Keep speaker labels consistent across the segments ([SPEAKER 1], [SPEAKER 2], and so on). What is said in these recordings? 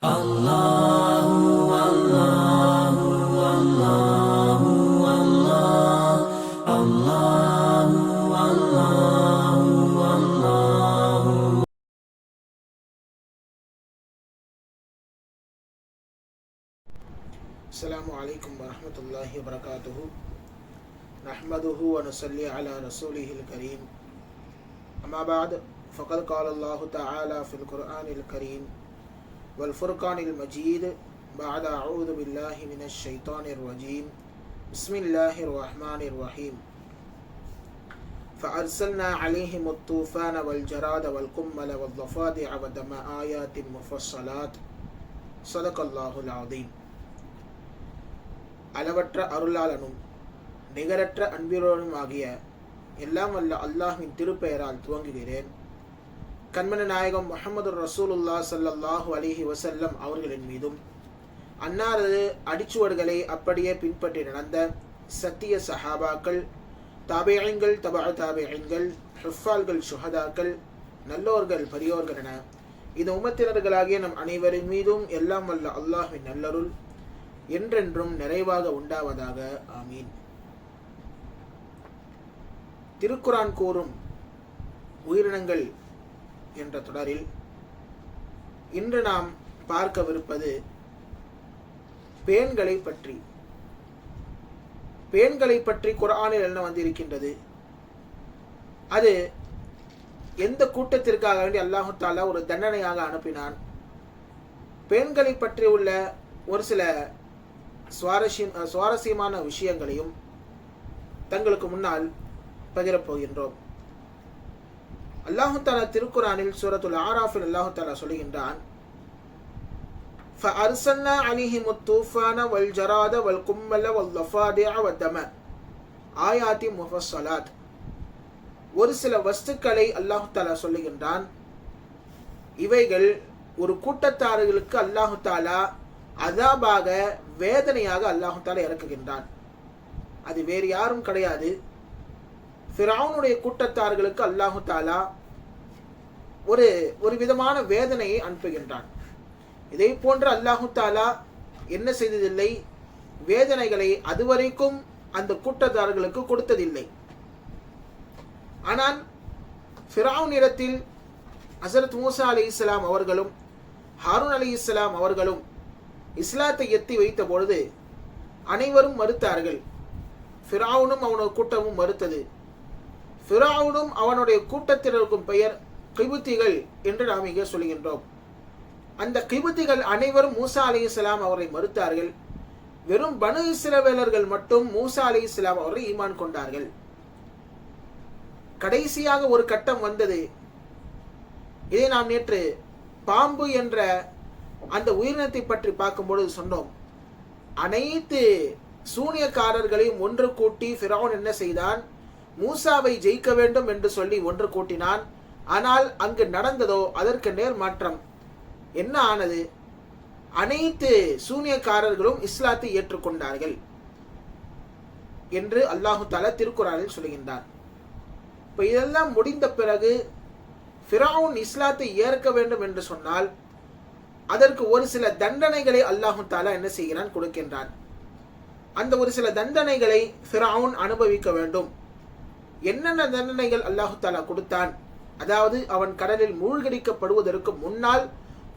[SPEAKER 1] Allahu Allahu Allahu Allah Allahu Allahu Allahu.
[SPEAKER 2] Assalamu alaikum wa rahmatullahi wa barakatuhu. Nahmaduhu wa nusalli ala rasulihil kareem. Amma ba'd, faqad qala Allahu ta'ala fil Qur'anil kareem wal furqanil majid ba'da a'udhu billahi minash shaitanir rajim. Bismillahir rahmanir rahim. فأرسلنا عليهم الطوفان والجراد والقمل والضفادع ودم آيات مفصلات صدق الله العظيم. அளவற்ற அருளாளனும் நிகரற்ற அன்பிலோனும் ஆகிய எல்லாம் வல்ல அல்லாஹ்வின் திருப்பெயரால் துவங்குகிறேன். கண்மணி நாயகம் முஹம்மது ரசூலுல்லாஹ் ஸல்லல்லாஹு அலைஹி வஸல்லம் அவர்களின் மீதும் அன்னாரது அடிச்சுவடுகளை அப்படியே பின்பற்றி நடந்த சத்திய சஹாபாக்கள், தாபிஈன்கள், தபஅ தாபிஈன்கள், ஹுஃபால்கள், ஷுஹதாக்கள், நல்லோர்கள், பெரியோர்கள் என இந்த உம்மத்தினர்களாகிய நம் அனைவரின் மீதும் எல்லாம் வல்ல அல்லாஹ்வின் நல்லருள் என்றென்றும் நிறைவாக உண்டாவதாக. ஆமீன். திருக்குரான் கூறும் உயிரினங்கள் என்ற தொடரில் இன்று நாம் பார்க்கவிருப்பது பேன்களை பற்றி. பேன்களை பற்றி குர்ஆனில் என்ன வந்திருக்கின்றது, அது எந்த கூட்டத்திற்காக வேண்டி அல்லாஹு தஆலா ஒரு தண்டனையாக அனுப்பினான், பெண்களை பற்றி உள்ள ஒரு சில சுவாரஸ்யமான விஷயங்களையும் தங்களுக்கு முன்னால் பகிரப்போகின்றோம். அல்லாஹு தஆலா திருக்குரானில் சூரத்துல் ஆராஃபில் அல்லாஹு தஆலா சொல்லுகின்றான், فَأَرْسَلْنَا عَلَيْهِمُ الطُّوفَانَ وَالْجَرَادَ وَالْقُمَّلَ وَالضَّفَادِعَ وَالدَّمَ آيَاتٍ مُفَصَّلَاتٍ. ஒரு சில வஸ்துக்களை அல்லாஹு தஆலா சொல்லுகின்றான், இவைகள் ஒரு கூட்டத்தார்களுக்கு அல்லாஹு தஆலா அதாபாக, வேதனையாக அல்லாஹு தஆலா இறக்குகின்றான். அது வேறு யாரும் கிடையாது, ஃபிரௌனுடைய கூட்டத்தார்களுக்கு அல்லாஹு தஆலா ஒரு விதமான வேதனையை அனுப்புகின்றான். இதை போன்று அல்லாஹு தஆலா என்ன செய்ததில்லை, வேதனைகளை அதுவரைக்கும் அந்த கூட்டத்தார்களுக்கு கொடுத்ததில்லை. ஆனால் ஃபிரௌனிடத்தில் ஹஸரத் மூசா அலைஹிஸ்ஸலாம் அவர்களும் ஹாரூன் அலைஹிஸ்ஸலாம் அவர்களும் இஸ்லாத்தை எத்தி வைத்த பொழுது அனைவரும் மறுத்தார்கள். ஃபிரௌனும் அவனுடைய கூட்டமும் மறுத்தது. ஃபிரௌனும் அவனுடைய கூட்டத்தினருக்கும் பெயர் கிபுத்திகள் என்று நாம் இங்கே சொல்கின்றோம். அந்த கிபுத்திகள் அனைவரும் மூசா அலைஹிஸ்ஸலாம் அவரை மறுத்தார்கள். வெறும் பனு இஸ்ரவேலர்கள் மட்டும் மூசா அலைஹிஸ்ஸலாம் அவரை ஈமான் கொண்டார்கள். கடைசியாக ஒரு கட்டம் வந்தது. இதை நாம் நேற்று பாம்பு என்ற அந்த உயிரினத்தை பற்றி பார்க்கும்பொழுது சொன்னோம். அனைத்து சூனியக்காரர்களையும் ஒன்று கூட்டி ஃபிரௌன் என்ன செய்தான், மூசாவை ஜெயிக்க வேண்டும் என்று சொல்லி ஒன்று கூட்டினான். ஆனால் அங்கு நடந்ததோ அதற்கு நேர் மாற்றம். என்ன ஆனது, அனைத்து சூனியக்காரர்களும் இஸ்லாத்தை ஏற்றுக்கொண்டார்கள் என்று அல்லாஹு தஆலா திருக்குரானில் சொல்கின்றார். இப்போ இதெல்லாம் முடிந்த பிறகு ஃபிரௌன் இஸ்லாத்தை ஏற்க வேண்டும் என்று சொன்னால் அதற்கு ஒரு சில தண்டனைகளை அல்லாஹு தஆலா என்ன செய்கிறான், கொடுக்கின்றான். அந்த ஒரு சில தண்டனைகளை ஃபிரௌன் அனுபவிக்க வேண்டும். என்னென்ன தண்டனைகள் அல்லாஹு தஆலா கொடுத்தான், அதாவது அவன் கடலில் மூழ்கடிக்கப்படுவதற்கு முன்னால்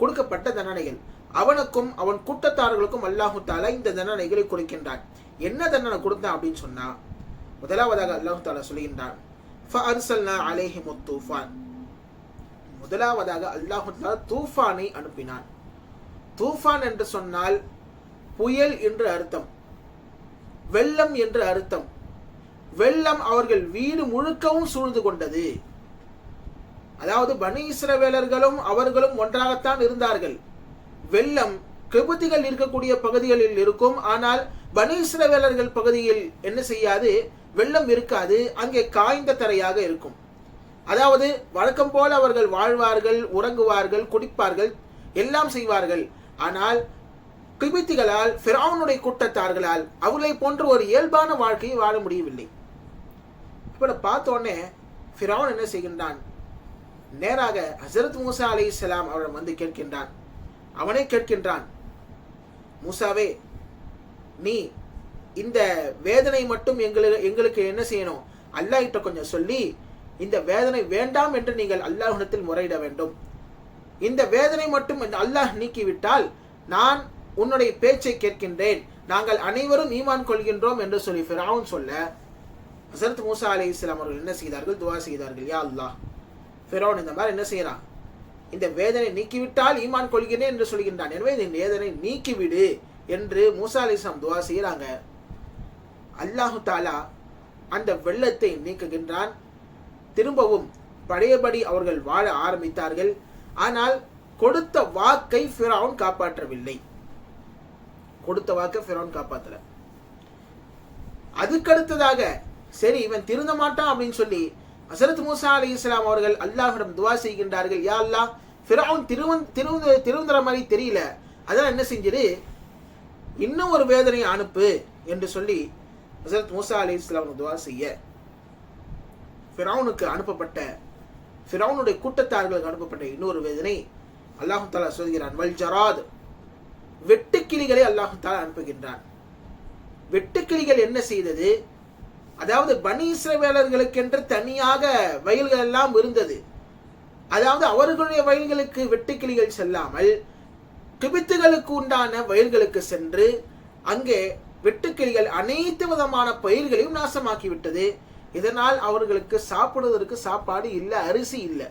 [SPEAKER 2] கொடுக்கப்பட்ட தண்டனைகள், அவனுக்கும் அவன் கூட்டத்தார்களுக்கும் அல்லாஹு தஆலா இந்த தண்டனைகளை கொடுக்கின்றான். என்ன தண்டனை கொடுத்தான் அப்படின்னு சொன்னா, முதலாவதாக அல்லாஹு தஆலா சொல்கின்றான், فَأَرْسَلْنَا عَلَيْهِمُ الطُّوفَانَ. முதலாவதாக அல்லாஹு தஆலா தூஃபானை அனுப்பினான். தூஃபான் என்று சொன்னால் புயல் என்று அர்த்தம், வெள்ளம் என்று அர்த்தம். வெள்ளம் அவர்கள் வீடு முழுக்கவும் சூழ்ந்து கொண்டது. அதாவது பனு இஸ்ரவேலர்களும் அவர்களும் ஒன்றாகத்தான் இருந்தார்கள். வெள்ளம் கிபுத்திகள் இருக்கக்கூடிய பகுதிகளில் இருக்கும், ஆனால் பனு இஸ்ரவேலர்கள் பகுதியில் என்ன செய்யாது, வெள்ளம் இருக்காது, அங்கே காய்ந்த தரையாக இருக்கும். அதாவது வழக்கம் போல அவர்கள் வாழ்வார்கள், உறங்குவார்கள், குடிப்பார்கள், எல்லாம் செய்வார்கள். ஆனால் கிபுத்திகளால், ஃபிரௌனுடைய கூட்டத்தார்களால் அவர்களை போன்ற ஒரு இயல்பான வாழ்க்கையை வாழ முடியவில்லை. இப்ப பார்த்தோன்னே ஃபிரௌன் என்ன செய்கின்றான், நேராக ஹஸரத் மூசா அலைஹிஸ்ஸலாம் அவரிடம் வந்து கேட்கின்றான். அவனே கேட்கின்றான், மூசாவே நீ இந்த வேதனை மட்டும் எங்களுக்கு என்ன செய்யணும், அல்லாஹ் கிட்ட கொஞ்சம் சொல்லி இந்த வேதனை வேண்டாம் என்று நீங்கள் அல்லாஹ்விடத்தில் முறையிட வேண்டும். இந்த வேதனை மட்டும் அல்லாஹ் நீக்கிவிட்டால் நான் உன்னுடைய பேச்சை கேட்கின்றேன், நாங்கள் அனைவரும் ஈமான் கொள்கின்றோம் என்று சொல்லி ஃபிரௌன் சொல்ல, ஹஸரத் மூசா அலைஹிஸ்ஸலாம் அவர்கள் என்ன செய்தார்கள், துஆ செய்தார்கள். யா அல்லாஹ், ஃபிரௌன் இந்த மாதிரி என்ன செய்யறான், இந்த வேதனை நீக்கிவிட்டால் ஈமான் கொள்கிறேன் என்று சொல்கின்றான், எனவே இந்த வேதனை நீக்கிவிடு என்று மூசா அலைஹிஸ்ஸலாம் துஆ செய்யறாங்க. அல்லாஹு தாலா அந்த வெள்ளத்தை நீக்குகின்றான். திரும்பவும் பழையபடி அவர்கள் வாழ ஆரம்பித்தார்கள். ஆனால் கொடுத்த வாக்கை ஃபிரௌன் காப்பாற்றவில்லை. கொடுத்த வாக்கை ஃபிரௌன் காப்பாற்றல. அதுக்கடுத்ததாக சரி இவன் திருந்த மாட்டான் அப்படின்னு சொல்லி ஹஸரத் மூசா அலைஹிஸ்ஸலாம் அவர்கள் அல்லாஹ்விடம் துஆ செய்கின்றார்கள். யா அல்லாஹ், ஃபிரௌன் திருந்துற மாதிரி தெரியல, அதெல்லாம் என்ன செஞ்சிரு, இன்னும் ஒரு வேதனையை அனுப்பு என்று சொல்லி ஹஸரத் மூசா அலைஹிஸ்ஸலாம் துஆ செய்ய, ஃபிரௌனுக்கு அனுப்பப்பட்ட, ஃபிரௌனுடைய கூட்டத்தார்களுக்கு அனுப்பப்பட்ட இன்னொரு வேதனை அல்லாஹ் தஆலா சொல்கிறான், வல் ஜராத், வெட்டுக்கிளிகளை அல்லாஹ் தஆலா அனுப்புகின்றான். வெட்டுக்கிளிகள் என்ன செய்தது, அதாவது பனி இஸ்ரவேலர்களுக்கென்று தனியாக வயல்கள் எல்லாம் இருந்தது. அதாவது அவர்களுடைய வயல்களுக்கு வெட்டுக்கிளிகள் செல்லாமல் கிபித்துகளுக்கு உண்டான வயல்களுக்கு சென்று அங்கே வெட்டுக்கிளிகள் அனைத்து விதமான பயிர்களையும் நாசமாக்கிவிட்டது. இதனால் அவர்களுக்கு சாப்பிடுவதற்கு சாப்பாடு இல்லை, அரிசி இல்லை.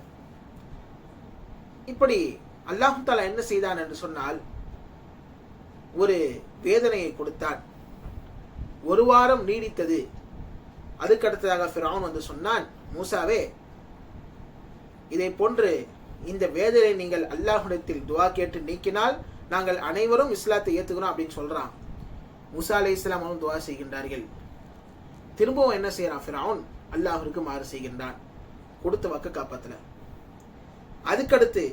[SPEAKER 2] இப்படி அல்லாஹ் தஆலா என்ன செய்தான் என்று சொன்னால், ஒரு வேதனையை கொடுத்தான். ஒரு வாரம் நீடித்தது. அதுக்கடுத்ததாக ஃபிரௌன் வந்து சொன்னான், மூசாவே இதை போன்று இந்த வேதனை நீங்கள் அல்லாஹ்விடத்தில் துஆ கேட்டு நீக்கினால் நாங்கள் அனைவரும் இஸ்லாத்தை ஏற்றுக்கிறோம் அப்படின்னு சொல்றான். மூசா அலைஹிஸ்ஸலாம் அவர்கள் துஆ செய்கின்றார்கள். திரும்பவும் என்ன செய்யறான், ஃபிரௌன் அல்லாஹ்விற்கு மாறு செய்கின்றான், கொடுத்த வாக்கு காப்பாத்தல. அதுக்கடுத்து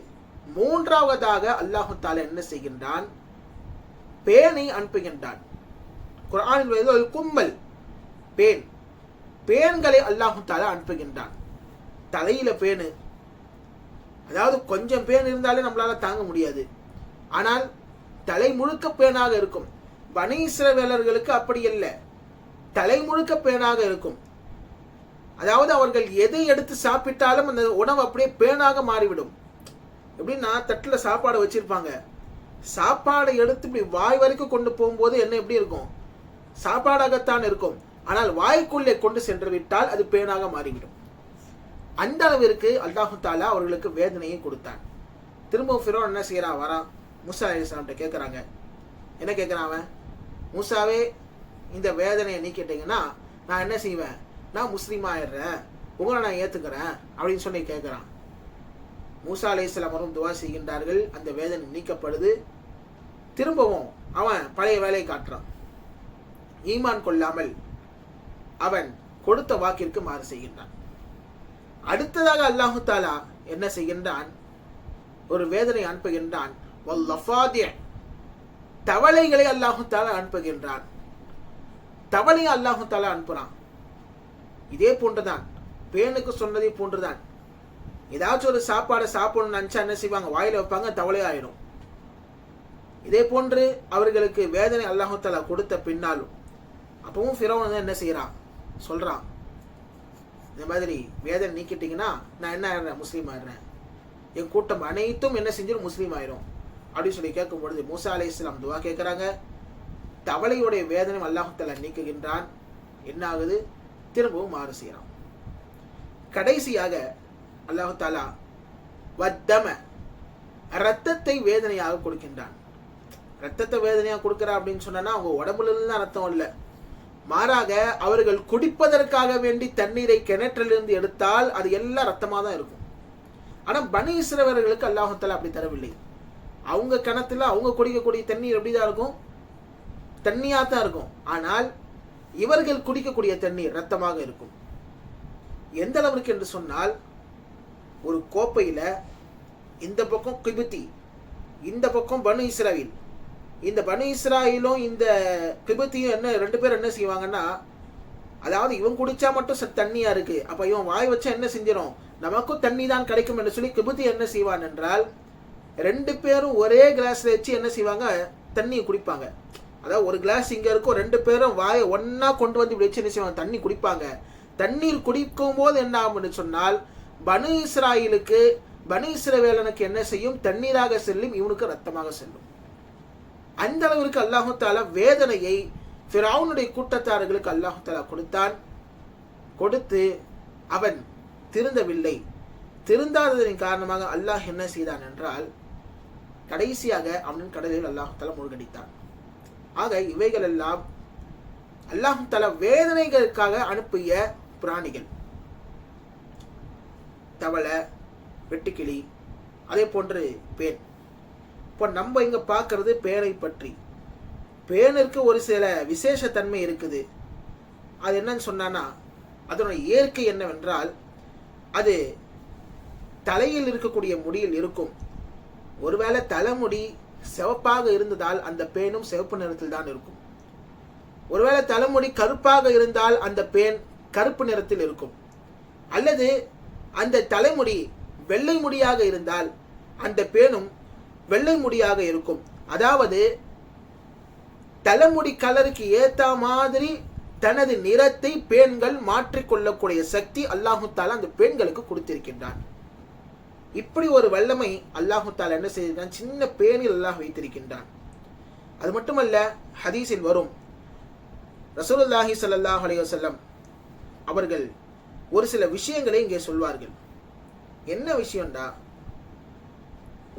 [SPEAKER 2] மூன்றாவதாக அல்லாஹ் தஆலா என்ன செய்கின்றான், பேனை அனுப்புகின்றான். குர்ஆனில் கும்பல் பேன், பேன்களை அல்லாஹ் தஆலா அனுப்புகின்றான். தலையில பேனு, அதாவது கொஞ்சம் பேன் இருந்தாலே நம்மளால தாங்க முடியாது. ஆனால் தலை முழுக்க பேனாக இருக்கும். பனி இஸ்ரவேலர்களுக்கு அப்படி அல்ல, தலை முழுக்க பேனாக இருக்கும். அதாவது அவர்கள் எதை எடுத்து சாப்பிட்டாலும் அந்த உணவு அப்படியே பேனாக மாறிவிடும். எப்படின்னா தட்டில் சாப்பாடு வச்சிருப்பாங்க, சாப்பாடை எடுத்து இப்படி வாய் வரைக்கும் கொண்டு போகும்போது என்ன எப்படி இருக்கும், சாப்பாடாகத்தான் இருக்கும். ஆனால் வாய்க்குள்ளே கொண்டு சென்று விட்டால் அது பேனாக மாறிவிடும். அந்த அளவிற்கு அல்லாஹ் தஆலா அவர்களுக்கு வேதனையை கொடுத்தான். திரும்பவும் ஃபிரௌன் என்ன செய்யறான், வரான் மூசா அலைஹிஸ்ஸலாம் கேட்கறாங்க. என்ன கேட்கறான் அவன், மூசாவே இந்த வேதனையை நீக்கிட்டீங்கன்னா நான் என்ன செய்வேன், நான் முஸ்லீம் ஆயிடுறேன், உங்களை நான் ஏத்துக்கிறேன் அப்படின்னு சொல்லி கேட்கிறான். மூசா அலைஹிஸ்ஸலாம் அவரும் துஆ செய்கின்றார்கள். அந்த வேதனை நீக்கப்படுது. திரும்பவும் அவன் பழைய வேலையை காட்டுறான். ஈமான் கொள்ளாமல் அவன் கொடுத்த வாக்கிற்கு மாறு செய்கின்றான். அடுத்ததாக அல்லாஹ் தஆலா என்ன செய்கின்றான், ஒரு வேதனை அனுப்புகின்றான். தவளைகளை அல்லாஹ் தஆலா அனுப்புகின்றான். தவளையை அல்லாஹ் தஆலா அனுப்புறான். இதே போன்றுதான், பேனுக்கு சொன்னதை போன்றுதான். ஏதாச்சும் ஒரு சாப்பாடை சாப்பிடணும்னு நினைச்சா என்ன செய்வாங்க, வாயில வைப்பாங்க, தவளை ஆயிடும். இதே போன்று அவர்களுக்கு வேதனை அல்லாஹ் தஆலா கொடுத்த பின்னாலும் அப்பவும் ஃபிரௌன் என்ன செய்யறான், சொல்றான், இந்த மாதிரி வேதனை நீக்கிட்டீங்கன்னா நான் என்ன ஆயிடுறேன், முஸ்லீம் ஆயிடுறேன், என் கூட்டம் அனைத்தும் என்ன செஞ்சிடும், முஸ்லீம் ஆயிரும் அப்படின்னு சொல்லி கேட்கும் பொழுது மூசா அலைஹிஸ்ஸலாம் துஆ கேட்கிறாங்க. தவளையுடைய வேதனை அல்லாஹ் தஆலா நீக்குகின்றான். என்ன ஆகுது, திரும்பவும் மாறு செய்யறான். கடைசியாக அல்லாஹ் தஆலா வத்தம, ரத்தத்தை வேதனையாக கொடுக்கின்றான். ரத்தத்தை வேதனையாக கொடுக்கிறா அப்படின்னு சொன்னா அவங்க உடம்புல இருந்து ரத்தம் இல்லை, மாறாக அவர்கள் குடிப்பதற்காக வேண்டி தண்ணீரை கிணற்றிலிருந்து எடுத்தால் அது எல்லாம் ரத்தமாக தான் இருக்கும். ஆனால் பனி இஸ்ரவேலர்களுக்கு அல்லாஹ் தஆலா அப்படி தரவில்லை. அவங்க கிணத்துல அவங்க குடிக்கக்கூடிய தண்ணீர் எப்படிதான் இருக்கும், தண்ணியாக தான் இருக்கும். ஆனால் இவர்கள் குடிக்கக்கூடிய தண்ணீர் ரத்தமாக இருக்கும். எந்த அளவிற்கு என்று சொன்னால், ஒரு கோப்பையில இந்த பக்கம் கிபித்தி, இந்த பக்கம் பனு இஸ்ராயில். இந்த பனு இஸ்ராயிலும் இந்த கிபித்தியும் என்ன, ரெண்டு பேரும் என்ன செய்வாங்கன்னா, அதாவது இவன் குடிச்சா மட்டும் தண்ணியா இருக்கு, அப்ப இவன் வாய் வச்சா என்ன செஞ்சிடும், நமக்கும் தண்ணி தான் கிடைக்கும் என்று சொல்லி கிபித்தி என்ன செய்வான் என்றால், 2 பேரும் ஒரே கிளாஸ்ல வச்சு என்ன செய்வாங்க, தண்ணியை குடிப்பாங்க. அதாவது ஒரு கிளாஸ் இங்க இருக்கும், 2 பேரும் வாயை ஒன்னா கொண்டு வந்து இப்படி வச்சு என்ன செய்வாங்க, தண்ணி குடிப்பாங்க. தண்ணீர் குடிக்கும் போது என்ன ஆகும்னு சொன்னால், பனு இஸ்ராயலுக்கு பனு இஸ்ரவேலனுக்கு என்ன செய்யும், தண்ணீராக செல்லும், இவனுக்கு ரத்தமாக செல்லும். அந்த அளவிற்கு அல்லாஹு தாலா வேதனையை ஃபிரௌனுடைய கூட்டத்தார்களுக்கு அல்லாஹு தாலா கொடுத்தான். கொடுத்து அவன் திருந்தவில்லை. திருந்தாததன் காரணமாக அல்லாஹ் என்ன செய்தான் என்றால், கடைசியாக அவனின் கடலில் அல்லாஹு தாலா மூழ்கடித்தான். ஆக இவைகள் எல்லாம் அல்லாஹு தாலா வேதனைகளுக்காக அனுப்பிய பிராணிகள். தவளை, வெட்டுக்கிளி, அதே போன்று பேன். இப்போ நம்ம இங்க பார்க்கறது பேனை பற்றி. பேனுக்கு ஒரு சில விசேஷ தன்மை இருக்குது. அது என்னன்னு சொன்னான்னா, அதனுடைய இயற்கை என்னவென்றால், அது தலையில் இருக்கக்கூடிய முடியில் இருக்கும். ஒருவேளை தலைமுடி சிவப்பாக இருந்ததால் அந்த பேனும் சிவப்பு நிறத்தில் தான் இருக்கும். ஒருவேளை தலைமுடி கருப்பாக இருந்தால் அந்த பேன் கருப்பு நிறத்தில் இருக்கும். அல்லது அந்த தலைமுடி வெள்ளை முடியாக இருந்தால் அந்த பேனும் வெள்ளை முடியாக இருக்கும். அதாவது தலைமுடி கலருக்கு ஏத்த மாதிரி தனது நிறத்தை பேன்கள் மாற்றிக்கொள்ளக்கூடிய சக்தி அல்லாஹு தாலா அந்த பெண்களுக்கு கொடுத்திருக்கின்றான். இப்படி ஒரு வல்லமை அல்லாஹு தாலா என்ன செய்திருக்கான், சின்ன பேனில் அல்லாஹ் வைத்திருக்கின்றான். அது மட்டுமல்ல, ஹதீஸில் வரும், ரசூலுல்லாஹி ஸல்லல்லாஹு அலைஹி வஸல்லம் அவர்கள் ஒரு சில விஷயங்களை இங்கே சொல்வார்கள். என்ன விஷயம்டா,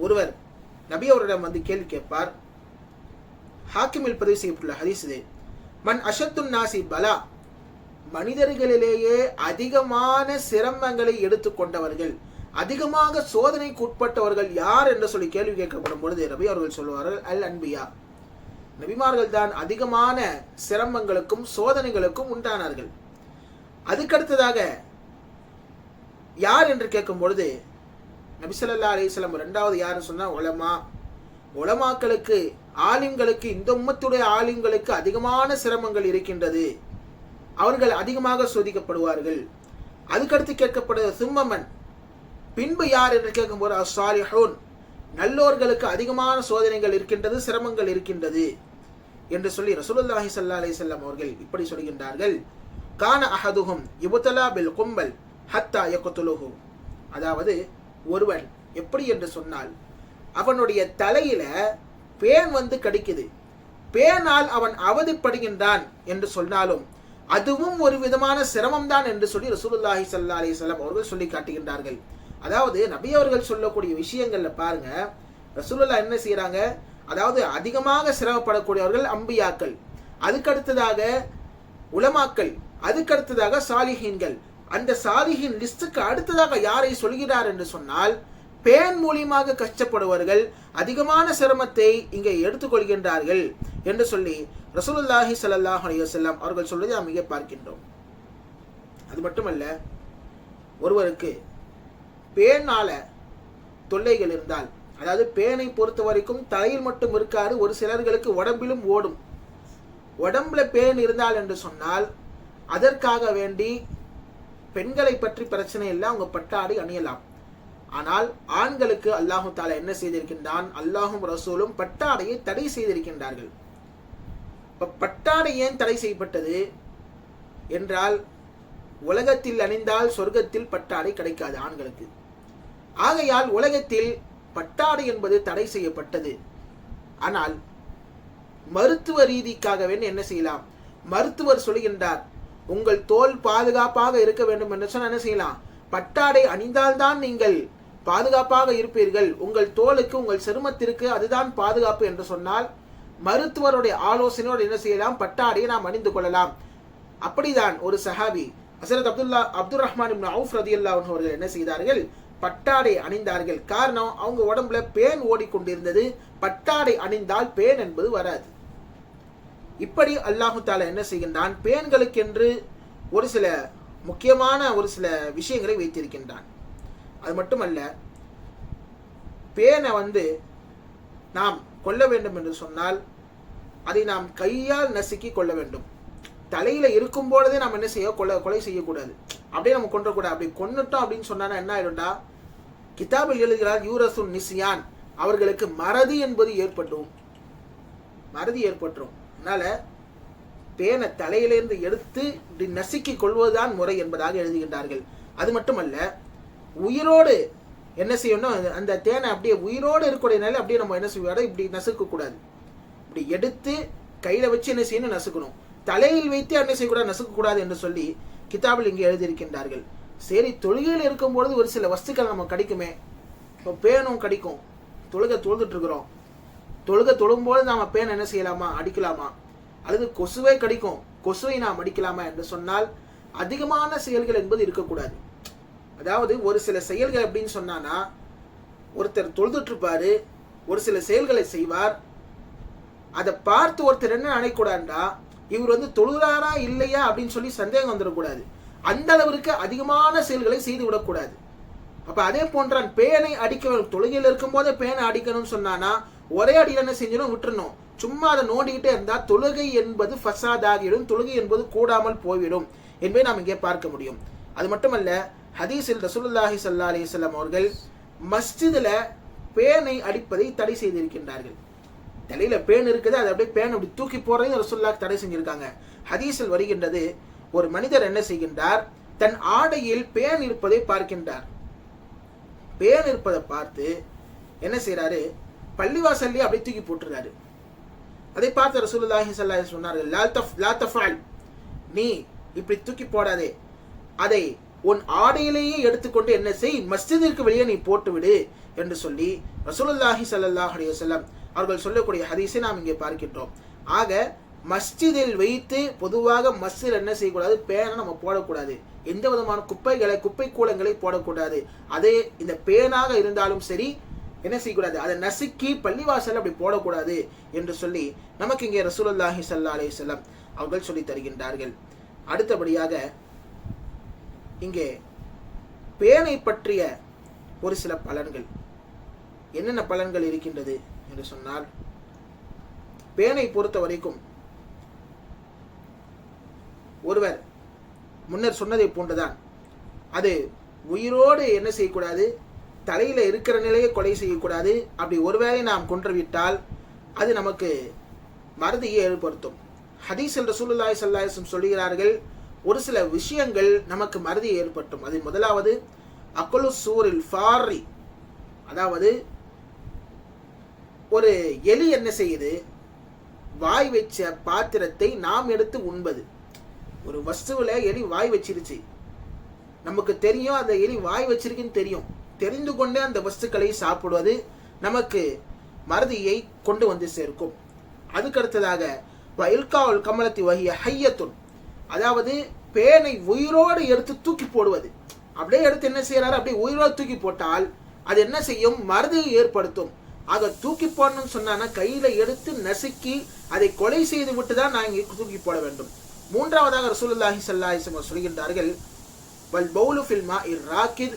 [SPEAKER 2] ஒருவர் நபி அவரிடம் வந்து கேள்வி கேட்பார். ஹாக்கிமில் பதிவு செய்யப்பட்டுள்ள ஹதீஸ் இது. மன் அஷத்துன் நாசி பலா, மனிதர்களிலேயே அதிகமான சிரமங்களை எடுத்துக்கொண்டவர்கள், அதிகமாக சோதனைக்கு உட்பட்டவர்கள் யார் என்று சொல்லி கேள்வி கேட்கப்படும் பொழுது நபி அவர்கள் சொல்வார்கள், அல் அன்பியா, நபிமார்கள் தான் அதிகமான சிரமங்களுக்கும் சோதனைகளுக்கும் உண்டானார்கள். அதுக்கடுத்ததாக யார் என்று கேட்கும் பொழுது நபி ஸல்லல்லாஹு அலைஹி வஸல்லம் இரண்டாவது யாருன்னு சொன்னா உலமா. உலமாக்களுக்கு, ஆலிம்களுக்கு, இந்த உம்மத்துடைய ஆலிம்களுக்கு அதிகமான சிரமங்கள் இருக்கின்றது, அவர்கள் அதிகமாக சோதிக்கப்படுவார்கள். அதுக்கடுத்து கேட்கப்படுவது சும்மமன், பின்பு யார் என்று கேட்கும்போது அஸ்ஸாலிஹூன், நல்லோர்களுக்கு அதிகமான சோதனைகள் இருக்கின்றது, சிரமங்கள் இருக்கின்றது என்று சொல்லி ரசூலுல்லாஹி ஸல்லல்லாஹு அலைஹி வஸல்லம் அவர்கள் இப்படி சொல்கின்றார்கள். கான அஹதுஹும் யுப்தலா பில் கும்பல் ஹத்தா யக்துலுஹு, அதாவது ஒருவன் எப்படி என்று சொன்னால், அவனுடைய தலையில பேன் வந்து கடிக்குது, பேனால் அவன் அவதிப்படுகின்றான் என்று சொன்னாலும் அதுவும் ஒரு விதமான சிரமம் தான் என்று சொல்லி ரசூலுல்லாஹி ஸல்லல்லாஹு அலைஹி வஸல்லம் அவர்கள் சொல்லி காட்டுகின்றார்கள். அதாவது நபி அவர்கள் சொல்லக்கூடிய விஷயங்கள்ல பாருங்க, ரசூலுல்லாஹ் என்ன செய்யறாங்க, அதாவது அதிகமாக சிரமப்படக்கூடியவர்கள் அம்பியாக்கள், அதுக்கடுத்ததாக உலமாக்கள், அதுக்கடுத்ததாக சாலிஹீன்கள். அந்த சாலிஹின் லிஸ்டுக்கு அடுத்ததாக யாரை சொல்கிறார் என்று சொன்னால், பேன் மூலியமாக கஷ்டப்படுவர்கள் அதிகமான சிரமத்தை இங்கே எடுத்துக்கொள்கின்றார்கள் என்று சொல்லி ரசூலுல்லாஹி ஸல்லல்லாஹு அலைஹி வஸல்லம் அவர்கள் சொல்வதை நாம் இங்கே பார்க்கின்றோம். அது மட்டுமல்ல, ஒருவருக்கு பேனால தொல்லைகள் இருந்தால், அதாவது பேனை பொறுத்த வரைக்கும் தலையில் மட்டும் இருக்காது, ஒரு சிலர்களுக்கு உடம்பிலும் ஓடும். உடம்புல பேன் இருந்தால் என்று சொன்னால் அதற்காக வேண்டி பெண்களை பற்றி பிரச்சனை இல்லை, அவங்க பட்டாடை அணியலாம். ஆனால் ஆண்களுக்கு அல்லாஹு தாலா என்ன செய்திருக்கின்றான், அல்லாஹும் ரசூலும் பட்டாடையை தடை செய்திருக்கின்றார்கள். பட்டாடை ஏன் தடை செய்யப்பட்டது என்றால், உலகத்தில் அணிந்தால் சொர்க்கத்தில் பட்டாடை கிடைக்காது ஆண்களுக்கு. ஆகையால் உலகத்தில் பட்டாடை என்பது தடை செய்யப்பட்டது. ஆனால் மருத்துவ ரீதிக்காக என்ன செய்யலாம், மருத்துவர் சொல்கின்றார், உங்கள் தோல் பாதுகாப்பாக இருக்க வேண்டும் என்று சொன்னால் என்ன செய்யலாம், பட்டாடை அணிந்தால்தான் நீங்கள் பாதுகாப்பாக இருப்பீர்கள், உங்கள் தோலுக்கு, உங்கள் சருமத்திற்கு அதுதான் பாதுகாப்பு என்று சொன்னால் மருத்துவருடைய ஆலோசனையோடு என்ன செய்யலாம், பட்டாடையை நாம் அணிந்து கொள்ளலாம். அப்படிதான் ஒரு சஹாபி ஹஸரத் அப்துர் ரஹ்மான் இப்னு அவுஃப் ரலியல்லாஹு அன்ஹு அவர்கள் என்ன செய்தார்கள், பட்டாடை அணிந்தார்கள். காரணம், அவங்க உடம்புல பேன் ஓடிக்கொண்டிருந்தது. பட்டாடை அணிந்தால் பேன் என்பது வராது. இப்படி அல்லாஹு தாலா என்ன செய்கின்றான், பேன்களுக்கென்று ஒரு சில முக்கியமான ஒரு சில விஷயங்களை வைத்திருக்கின்றான். அது மட்டுமல்ல, பேனை நாம் கொல்ல வேண்டும் என்று சொன்னால் அதை நாம் கையால் நசுக்கி கொள்ள வேண்டும். தலையில இருக்கும் பொழுதே நாம் என்ன செய்ய, கொலை செய்யக்கூடாது. அப்படியே நம்ம கொன்றக்கூடாது. அப்படி கொன்னுட்டோம் அப்படின்னு சொன்னா என்ன ஆயிடும்டா, கிதாபில் எழுதுகிறார், யூரசுன் நிசியான், அவர்களுக்கு மறதி என்பது ஏற்பட்டுரும். அதனால பேனை தலையிலிருந்து எடுத்து இப்படி நசுக்கிக் கொள்வதுதான் முறை என்பதாக எழுதுகின்றார்கள். அது மட்டுமல்ல, உயிரோடு என்ன செய்யணும், அந்த தேனை அப்படியே உயிரோடு இருக்கக்கூடிய நிலை அப்படியே நம்ம என்ன செய்வோம், இப்படி நசுக்க கூடாது. இப்படி எடுத்து கையில வச்சு என்ன செய்யணும், நசுக்கணும். தலையில் வைத்து என்ன செய்யக்கூடாது, நசுக்க கூடாது என்று சொல்லி கிதாபில் இங்கே எழுதியிருக்கின்றார்கள். சரி, தொழுகையில் இருக்கும்பொழுது ஒரு சில வஸ்துக்கள் நம்ம கிடைக்குமே. இப்போ பேனும் கிடைக்கும். தொழுதுட்டு இருக்கிறோம். தொழும்போது நாம பேன் என்ன செய்யலாமா, அடிக்கலாமா? அல்லது கொசுவை கிடைக்கும், கொசுவை நாம் அடிக்கலாமா என்று சொன்னால் அதிகமான செயல்கள் என்பது இருக்கக்கூடாது. அதாவது ஒரு சில செயல்கள் அப்படின்னு சொன்னானா, ஒருத்தர் தொழுதுட்டு இருப்பாரு, ஒரு சில செயல்களை செய்வார். அதை பார்த்து ஒருத்தர் என்ன நினைக்கூடாதுண்டா, இவர் தொழுகிறாரா இல்லையா அப்படின்னு சொல்லி சந்தேகம் வந்துடக்கூடாது. அந்த அளவிற்கு அதிகமான செயல்களை செய்து விடக்கூடாது. அப்ப அதே போன்றான் பேனை அடிக்க, தொழுகையில் இருக்கும் போதே பேனை அடிக்கணும்னு சொன்னானா ஒரே அடியில் என்ன செஞ்சிடும், விட்டுறணும். சும்மா அதை நோண்டிக்கிட்டே இருந்தா தொழுகை என்பது ஃபசாதாகிடும், தொழுகை என்பது கூடாமல் போய்விடும் என்பதை நாம் இங்கே பார்க்க முடியும். அது மட்டுமல்ல, ஹதீஸில் ரசூலுல்லாஹி ஸல்லல்லாஹு அலைஹி வஸல்லம் அவர்கள் மஸ்ஜிதுல பேனை அடிப்பதை தடை செய்திருக்கின்றார்கள். தலையில பேன் இருக்குது, அதை அப்படியே பேன் அப்படி தூக்கி போறதையும் ரசூலுல்லாஹ் தடை செஞ்சிருக்காங்க. ஹதீஸில் வருகின்றது, ஒரு மனிதர் என்ன செய்கின்றார், தன் ஆடையில் பேன் இருப்பதை பார்க்கின்றார். பேன் இருப்பதை பார்த்து என்ன செய்யறாரு, பள்ளிவாசல்லே அப்படியே தூக்கி போட்டுறாரு. அதை பார்த்து ரசூலுல்லாஹி ஸல்லல்லாஹு அலைஹி சொன்னார்கள், லா தஃஅல், நீ இப்படி தூக்கி போடாதே, அதை உன் ஆடையிலேயே எடுத்துக்கொண்டு என்ன செய், மஸ்ஜிதிற்கு வெளியே நீ போட்டு விடு என்று சொல்லி ரசூலுல்லாஹி ஸல்லல்லாஹு அலைஹி வஸல்லம் அவர்கள் சொல்லக்கூடிய ஹதீஸை நாம் இங்கே பார்க்கின்றோம். ஆக மஸ்ஜிதில் வைத்து பொதுவாக மஸ்ஜித் என்ன செய்யக்கூடாது, பேனை நம்ம போடக்கூடாது. எந்த விதமான குப்பை கூலங்களை போடக்கூடாது. அதே இந்த பேனாக இருந்தாலும் சரி என்ன செய்யக்கூடாது, அதை நசுக்கி பள்ளிவாசல் அப்படி போடக்கூடாது என்று சொல்லி நமக்கு இங்கே ரசூலுல்லாஹி ஸல்லல்லாஹு அலைஹி வஸல்லம் அவர்கள் சொல்லி தருகின்றார்கள். அடுத்தபடியாக இங்கே பேனை பற்றிய ஒரு சில பலன்கள், என்னென்ன பலன்கள் இருக்கின்றது என்று சொன்னால், பேனை பொறுத்த வரைக்கும் ஒருவர் முன்னர் சொன்னதை போன்றுதான், அது உயிரோடு என்ன செய்யக்கூடாது, தலையில இருக்கிற நிலையை கொலை செய்யக்கூடாது. அப்படி ஒருவேளை நாம் கொன்றுவிட்டால் அது நமக்கு மறதியை ஏற்படுத்தும். ஹதீஸில் ரசூலுல்லாஹி ஸல்லல்லாஹு அலைஹி வஸல்லம் சொல்கிறார்கள், ஒரு சில விஷயங்கள் நமக்கு மறதியை ஏற்படுத்தும். அது முதலாவது அக்லு சூரில் ஃபாரி, அதாவது ஒரு எலி என்ன செய்யுது, வாய் வச்ச பாத்திரத்தை நாம் எடுத்து உண்பது. ஒரு வஸ்துவில் எலி வாய் வச்சிருச்சு, நமக்கு தெரியும் அந்த எலி வாய் வச்சிருக்குன்னு தெரியும், தெரிந்து கொண்டே அந்த வஸ்துக்களை சாப்பிடுவது நமக்கு மறதியை கொண்டு வந்து சேர்க்கும். அதுக்கடுத்ததாக வயல்காவல் கமலத்தி வகிய ஹையத்துன், அதாவது பேனை உயிரோடு எடுத்து தூக்கி போடுவது. அப்படியே எடுத்து என்ன செய்யறாரு, அப்படியே உயிரோடு தூக்கி போட்டால் அது என்ன செய்யும், மறதியை ஏற்படுத்தும். ஆக தூக்கி போடணும்னு சொன்னா கையில எடுத்து நசுக்கி அதை கொலை செய்து விட்டு தான் நான் இங்கே தூக்கி போட வேண்டும். மூன்றாவதாக ரசூலுல்லாஹி ஸல்லல்லாஹு அலைஹி வஸல்லம் சொல்கின்றார்கள், வல் பௌலு ஃபில் மாஇர் ராகித்,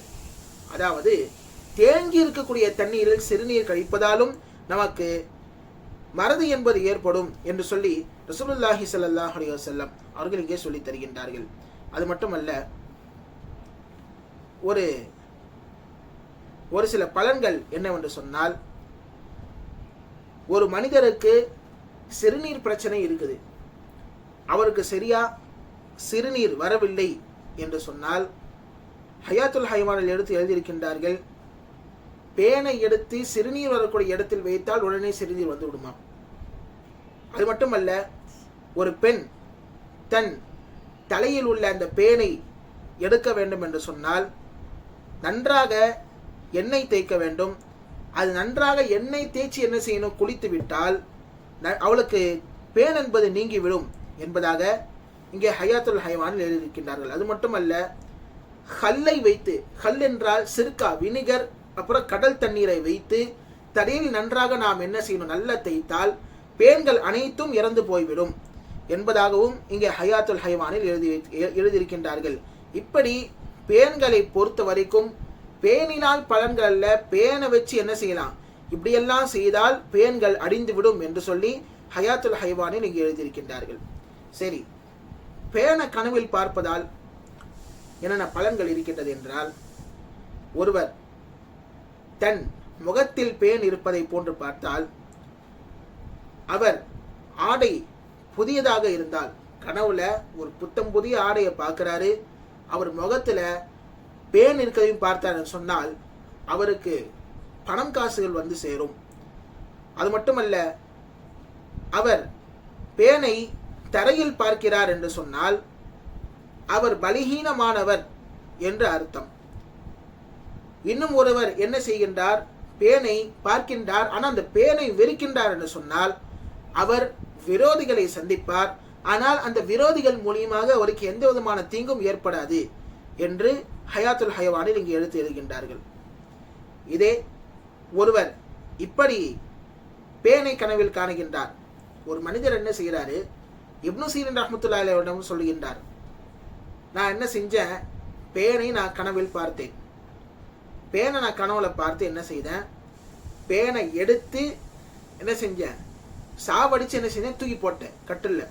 [SPEAKER 2] அதாவது தேங்கி இருக்கக்கூடிய தண்ணீரில் சிறுநீர் கழிப்பதாலும் நமக்கு மறதி என்பது ஏற்படும் என்று சொல்லி ரசூலுல்லாஹி ஸல்லல்லாஹு அலைஹி வஸல்லம் அவர்கள் இங்கே சொல்லி தருகின்றார்கள். அது மட்டுமல்ல, ஒரு சில பலன்கள் என்னவென்று சொன்னால், ஒரு மனிதருக்கு சிறுநீர் பிரச்சனை இருக்குது, அவருக்கு சரியா சிறுநீர் வரவில்லை என்று சொன்னால் ஹயாத்துல் ஹைவானில் எடுத்து எழுதியிருக்கின்றார்கள், பேனை எடுத்து சிறுநீர் வரக்கூடிய இடத்தில் வைத்தால் உடனே சிறுநீர் வந்து விடுமா. அது மட்டுமல்ல, ஒரு பெண் தன் தலையில் உள்ள அந்த பேனை எடுக்க வேண்டும் என்று சொன்னால் நன்றாக எண்ணெய் தேய்க்க வேண்டும். அது நன்றாக எண்ணெய் தேய்ச்சி என்ன செய்யணும், குளித்து விட்டால் அவளுக்கு பேன் என்பது நீங்கிவிடும் என்பதாக இங்கே ஹயாத்துல் ஹைவானில் எழுதியிருக்கின்றார்கள். அது மட்டுமல்ல, ஹல்லை வைத்து, ஹல் என்றால் சிறுக்கா, வினிகர், அப்புறம் கடல் தண்ணீரை வைத்து தரையில் நன்றாக நாம் என்ன செய்யணும், நல்ல தேய்த்தால் பேன்கள் அனைத்தும் இறந்து போய்விடும் என்பதாகவும் இங்கே ஹயாத்துல் ஹைவானில் எழுதியிருக்கின்றார்கள். இப்படி பேன்களை பொறுத்த வரைக்கும் பேனினால் பலன்கள் அல்ல, பேனை வச்சு என்ன செய்யலாம், இப்படியெல்லாம் செய்தால் பேன்கள் அடிந்துவிடும் என்று சொல்லி ஹயாத்துல் ஹைவானில் இங்கே எழுதியிருக்கின்றார்கள். சரி, பேனை கனவில் பார்ப்பதால் என்னென்ன பலன்கள் இருக்கின்றது என்றால், ஒருவர் தன் முகத்தில் பேன் இருப்பதை போன்று பார்த்தால், அவர் ஆடை புதியதாக இருந்தால், கனவுல ஒரு புத்தம் புதிய ஆடையை பார்க்கிறாரு, அவர் முகத்துல பேன் இருக்கிறதையும் பார்த்தார் சொன்னால் அவருக்கு பணம் காசுகள் வந்து சேரும். அது மட்டுமல்ல, அவர் பேனை தரையில் பார்க்கிறார் என்று சொன்னால் அவர் பலகீனமானவர் என்று அர்த்தம். இன்னும் ஒருவர் என்ன செய்கின்றார், பேனை பார்க்கின்றார், ஆனால் அந்த பேனை வெறுக்கின்றார் என்று சொன்னால் அவர் விரோதிகளை சந்திப்பார், ஆனால் அந்த விரோதிகள் மூலியமாக அவருக்கு எந்த விதமான தீங்கும் ஏற்படாது என்று ஹயாத்துல் ஹயவானில் இங்கு எடுத்து எழுதுகின்றார்கள். இதே ஒருவர் இப்படி பேனை கனவில் காணுகின்றார். ஒரு மனிதர் என்ன செய்கிறாரு, இப்னு சீரின் ரஹ்மத்துல்லாஹி அலைஹி சொல்லுகின்றார், நான் என்ன செஞ்சேன், பேனை நான் கனவில் பார்த்தேன். பேனை நான் கனவுல பார்த்து என்ன செய்தேன், பேனை எடுத்து என்ன செஞ்சேன், சாவடிச்சு என்ன செஞ்சேன், தூக்கி போட்டேன் கட்டில்ல.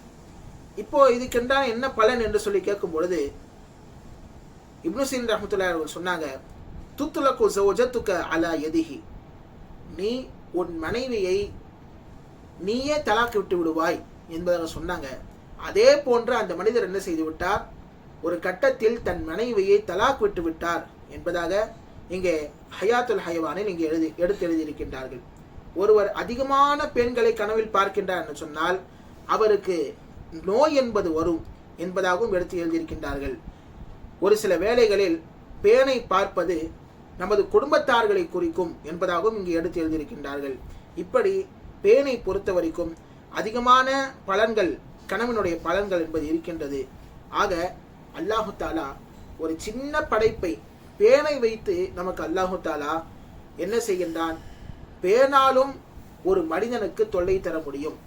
[SPEAKER 2] இப்போ இதுக்கென்றான என்ன பலன் என்று சொல்லி கேட்கும் பொழுது இப்னு சீரின் ரஹ்மத்துல்லாஹி அலைஹி சொன்னாங்க, துத்துலகு ஸௌஜத்துக அலா யதிஹி, நீ உன் மனைவியை நீயே தலாக்கு விட்டு விடுவாய் என்பதாக சொன்னாங்க. அதே போன்று அந்த மனிதர் என்ன செய்து விட்டார், ஒரு கட்டத்தில் தன் மனைவியை தலாக் விட்டு விட்டார் என்பதாக இங்கே ஹயாத்துல் ஹயவானில் இங்கே எடுத்து எழுதியிருக்கின்றார்கள். ஒருவர் அதிகமான பெண்களை கனவில் பார்க்கின்றார் என்று சொன்னால் அவருக்கு நோய் என்பது வரும் என்பதாகவும் எடுத்து எழுதியிருக்கின்றார்கள். ஒரு சில வேளைகளில் பேனை பார்ப்பது நமது குடும்பத்தார்களை குறிக்கும் என்பதாகவும் இங்கே எடுத்து எழுதியிருக்கின்றார்கள். இப்படி பேனை பொறுத்த வரைக்கும் அதிகமான பலன்கள், கனவினுடைய பலன்கள் என்பது இருக்கின்றது. ஆக அல்லாஹு தாலா ஒரு சின்ன படைப்பை பேனை வைத்து நமக்கு அல்லாஹு தாலா என்ன செய்கின்றான், பேனாலும் ஒரு மனிதனுக்கு தொல்லை தர முடியும்.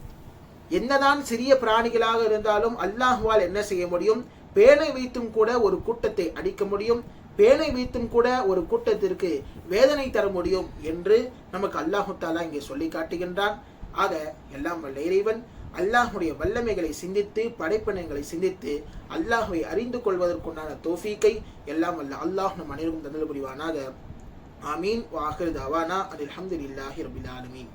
[SPEAKER 2] என்னதான் சிறிய பிராணிகளாக இருந்தாலும் அல்லாஹுவால் என்ன செய்ய முடியும், பேனை வைத்தும் கூட ஒரு கூட்டத்தை அடிக்க முடியும், பேனை வைத்தும் கூட ஒரு கூட்டத்திற்கு வேதனை தர முடியும் என்று நமக்கு அல்லாஹு தாலா இங்கே சொல்லி காட்டுகின்றான். ஆக எல்லாம் வல்ல இறைவன் அல்லாஹுடைய வல்லமைகளை சிந்தித்து, படைப்பினங்களை சிந்தித்து அல்லாஹுவை அறிந்து கொள்வதற்குண்டான தௌஃபீக்கை எல்லாம் வல்ல அல்லாஹ் நம் அனைவரும் தந்தல் புரிவானாக. ஆமீன். வ ஆகிரு தஅவானா அல்ஹம்துலில்லாஹி ரப்பில் ஆலமீன்.